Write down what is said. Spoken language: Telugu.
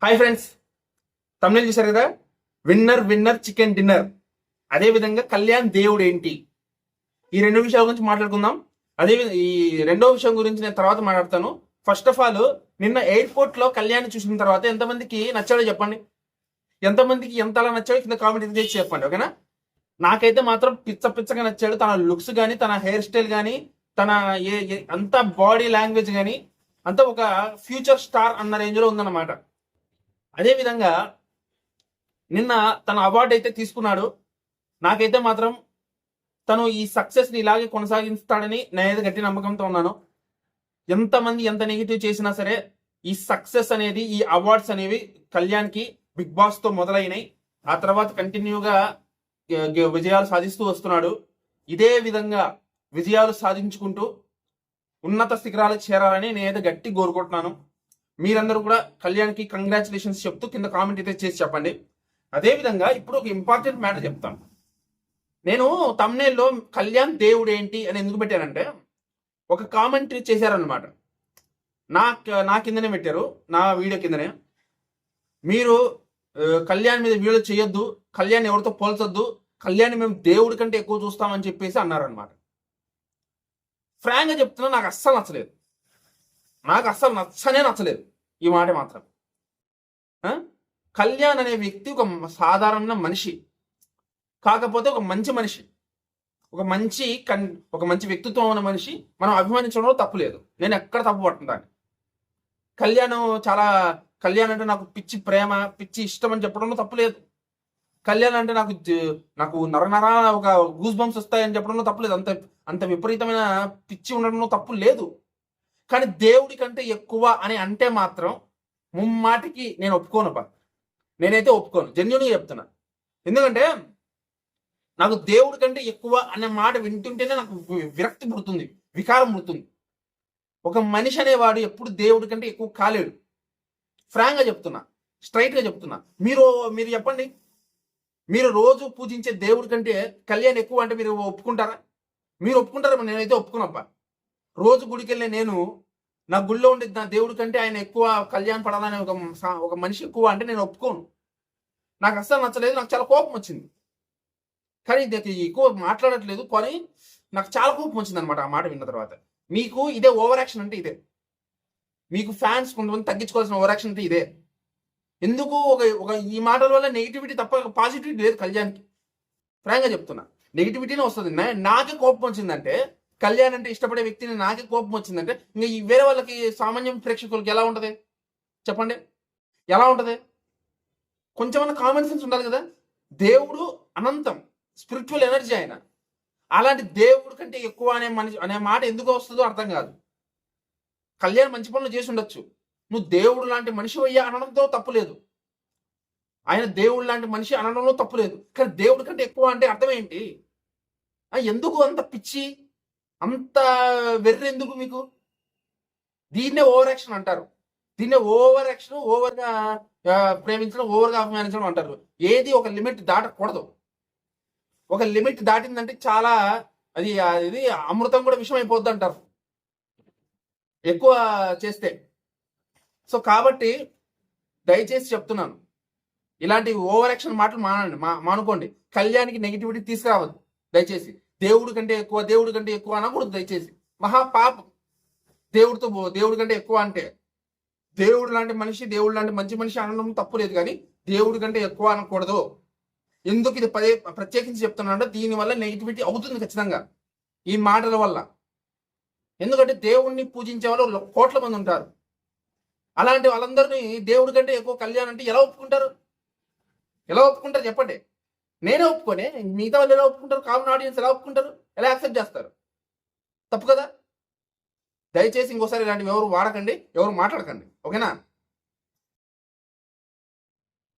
హాయ్ ఫ్రెండ్స్, తమిళ చూశారు కదా, విన్నర్ విన్నర్ చికెన్ డిన్నర్. అదే విధంగా కళ్యాణ్ దేవుడు ఏంటి, ఈ రెండు విషయాల గురించి మాట్లాడుకుందాం. అదే ఈ రెండో విషయం గురించి నేను తర్వాత మాట్లాడతాను. ఫస్ట్ ఆఫ్ ఆల్, నిన్న ఎయిర్పోర్ట్ లో కళ్యాణ్ చూసిన తర్వాత ఎంతమందికి నచ్చాడో చెప్పండి. ఎంతమందికి ఎంతలా నచ్చాడో కింద కామెంట్ చేసి చెప్పండి, ఓకేనా? నాకైతే మాత్రం పిచ్చగా నచ్చాడు. తన లుక్స్ కానీ, తన హెయిర్ స్టైల్ కానీ, తన అంత బాడీ లాంగ్వేజ్ కానీ అంతా ఒక ఫ్యూచర్ స్టార్ అన్న రేంజ్ లో ఉందన్నమాట. అదే విధంగా నిన్న తన అవార్డు అయితే తీసుకున్నాడు. నాకైతే మాత్రం తను ఈ సక్సెస్ ని ఇలాగే కొనసాగిస్తాడని నేనైతే గట్టి నమ్మకంతో ఉన్నాను. ఎంతమంది ఎంత నెగిటివ్ చేసినా సరే ఈ సక్సెస్ అనేది, ఈ అవార్డ్స్ అనేవి కళ్యాణ్ కి బిగ్ బాస్ తో మొదలైనాయి. ఆ తర్వాత కంటిన్యూగా విజయాలు సాధిస్తూ వస్తున్నాడు. ఇదే విధంగా విజయాలు సాధించుకుంటూ ఉన్నత శిఖరాలకు చేరాలని నేనైతే గట్టి కోరుకుంటున్నాను. మీరందరూ కూడా కళ్యాణ్కి కంగ్రాచులేషన్స్ చెప్తూ కింద కామెంట్ అయితే చేసి చెప్పండి. అదేవిధంగా ఇప్పుడు ఒక ఇంపార్టెంట్ మ్యాటర్ చెప్తాను. నేను తమ్నేల్లో కళ్యాణ్ దేవుడు ఏంటి అని ఎందుకు పెట్టానంటే, ఒక కామెంట్ చేశారనమాట. నా కిందనే పెట్టారు, నా వీడియో కిందనే. మీరు కళ్యాణ్ మీద వీడియో చేయొద్దు, కళ్యాణ్ ఎవరితో పోల్చొద్దు, కళ్యాణ్ మేము దేవుడి కంటే ఎక్కువ చూస్తామని చెప్పేసి అన్నారనమాట. ఫ్రాంక్గా చెప్తున్నా, నాకు అస్సలు నచ్చలేదు. నాకు అస్సలు నచ్చలేదు ఈ మాట మాత్రం. కళ్యాణ్ అనే వ్యక్తి ఒక సాధారణ మనిషి, కాకపోతే ఒక మంచి మనిషి, ఒక మంచి వ్యక్తిత్వం ఉన్న మనిషి. మనం అభిమానించడంలో తప్పు లేదు, నేను ఎక్కడ తప్పు పడుతుంటాను. కళ్యాణ్ అంటే నాకు పిచ్చి ప్రేమ, పిచ్చి ఇష్టం అని చెప్పడంలో తప్పు లేదు. కళ్యాణ్ అంటే నాకు నరనర ఒక గూస్ బంప్స్ వస్తాయని చెప్పడంలో తప్పు లేదు. అంత విపరీతమైన పిచ్చి ఉండడంలో తప్పు లేదు. కానీ దేవుడి కంటే ఎక్కువ అని అంటే మాత్రం ముమ్మాటికి నేను ఒప్పుకోను. నేనైతే ఒప్పుకోను, జెన్యూన్గా చెప్తున్నా. ఎందుకంటే నాకు దేవుడి కంటే ఎక్కువ అనే మాట వింటుంటేనే నాకు విరక్తి పుడుతుంది, వికారం పుడుతుంది. ఒక మనిషి అనేవాడు ఎప్పుడు దేవుడి కంటే ఎక్కువ కాలేడు. ఫ్రాంక్గా చెప్తున్నా, స్ట్రైట్గా చెప్తున్నా. మీరు చెప్పండి, మీరు రోజు పూజించే దేవుడి కంటే కళ్యాణ్ ఎక్కువ అంటే మీరు ఒప్పుకుంటారా? మీరు ఒప్పుకుంటారా? నేనైతే ఒప్పుకున్నప్ప. రోజు గుడికి వెళ్ళే నేను, నా గుళ్ళో ఉండే నా దేవుడి కంటే ఆయన ఎక్కువ, కళ్యాణ్ పడాలని ఒక మనిషి ఎక్కువ అంటే నేను ఒప్పుకోను. నాకు అస్సలు నచ్చలేదు, నాకు చాలా కోపం వచ్చింది. కానీ ఎక్కువ మాట్లాడట్లేదు, కానీ నాకు చాలా కోపం వచ్చింది అనమాట ఆ మాట విన్న తర్వాత. మీకు ఇదే ఓవర్ యాక్షన్ అంటే ఇదే. మీకు ఫ్యాన్స్ కొంతమంది తగ్గించుకోవాల్సిన ఓవర్ యాక్షన్ అంటే ఇదే. ఎందుకు ఒక ఈ మాటల వల్ల నెగిటివిటీ తప్ప పాజిటివిటీ లేదు కళ్యాణ్కి. ఫ్రాంక్గా చెప్తున్నా, నెగిటివిటీనే వస్తుంది. నాకే కోపం వచ్చిందంటే, కళ్యాణ్ అంటే ఇష్టపడే వ్యక్తిని నాకే కోపం వచ్చిందంటే, ఇంకా ఈ వేరే వాళ్ళకి, సామాన్య ప్రేక్షకులకి ఎలా ఉంటుంది చెప్పండి? ఎలా ఉంటుంది? కొంచెమన్నా కామన్ సెన్స్ ఉండాలి కదా. దేవుడు అనంతం, స్పిరిచువల్ ఎనర్జీ ఆయన. అలాంటి దేవుడు కంటే ఎక్కువ అనే మాట ఎందుకు వస్తుందో అర్థం కాదు. కళ్యాణ్ మంచి పనులు చేసి ఉండొచ్చు, నువ్వు దేవుడు లాంటి మనిషి అయ్యా అనడంతో తప్పు లేదు. ఆయన దేవుడు లాంటి మనిషి అనడంలో తప్పు లేదు. కానీ దేవుడి కంటే ఎక్కువ అంటే అర్థం ఏంటి? ఎందుకు అంత పిచ్చి, అంత వెర్రి ఎందుకు మీకు? దీన్నే ఓవర్ యాక్షన్ అంటారు. దీన్నే ఓవర్ యాక్షన్, ఓవర్గా ప్రేమించడం, ఓవర్గా అభిమానించడం అంటారు. ఏది ఒక లిమిట్ దాటకూడదు. ఒక లిమిట్ దాటిందంటే చాలా ఇది అమృతం కూడా విషయం అయిపోద్ది అంటారు ఎక్కువ చేస్తే. సో కాబట్టి దయచేసి చెప్తున్నాను, ఇలాంటి ఓవర్ యాక్షన్ మాటలు మానుకోండి. కళ్యాణ్కి నెగిటివిటీ తీసుకురావద్దు దయచేసి. దేవుడి కంటే ఎక్కువ అనకూడదు దయచేసి. మహాపాపం. దేవుడి కంటే ఎక్కువ అంటే, దేవుడు లాంటి మనిషి, దేవుడు లాంటి మంచి మనిషి అనడం తప్పు లేదు, కానీ దేవుడి కంటే ఎక్కువ అనకూడదు. ఎందుకు ఇది ప్రత్యేకించి చెప్తున్నానంటే, దీనివల్ల నెగిటివిటీ అవుతుంది ఖచ్చితంగా ఈ మాటల వల్ల. ఎందుకంటే దేవుణ్ణి పూజించే వాళ్ళు కోట్ల మంది ఉంటారు. అలాంటి వాళ్ళందరినీ దేవుడి కంటే ఎక్కువ కళ్యాణ్ అంటే ఎలా ఒప్పుకుంటారు? చెప్పండి. నేనే ఒప్పుకోనే, మిగతా వాళ్ళు ఎలా ఒప్పుకుంటారు? కామన్ ఆడియన్స్ ఎలా ఒప్పుకుంటారు? ఎలా యాక్సెప్ట్ చేస్తారు? తప్పు కదా. దయచేసి ఇంకోసారి ఇలాంటివి ఎవరు వాడకండి, ఎవరు మాట్లాడకండి, ఓకేనా?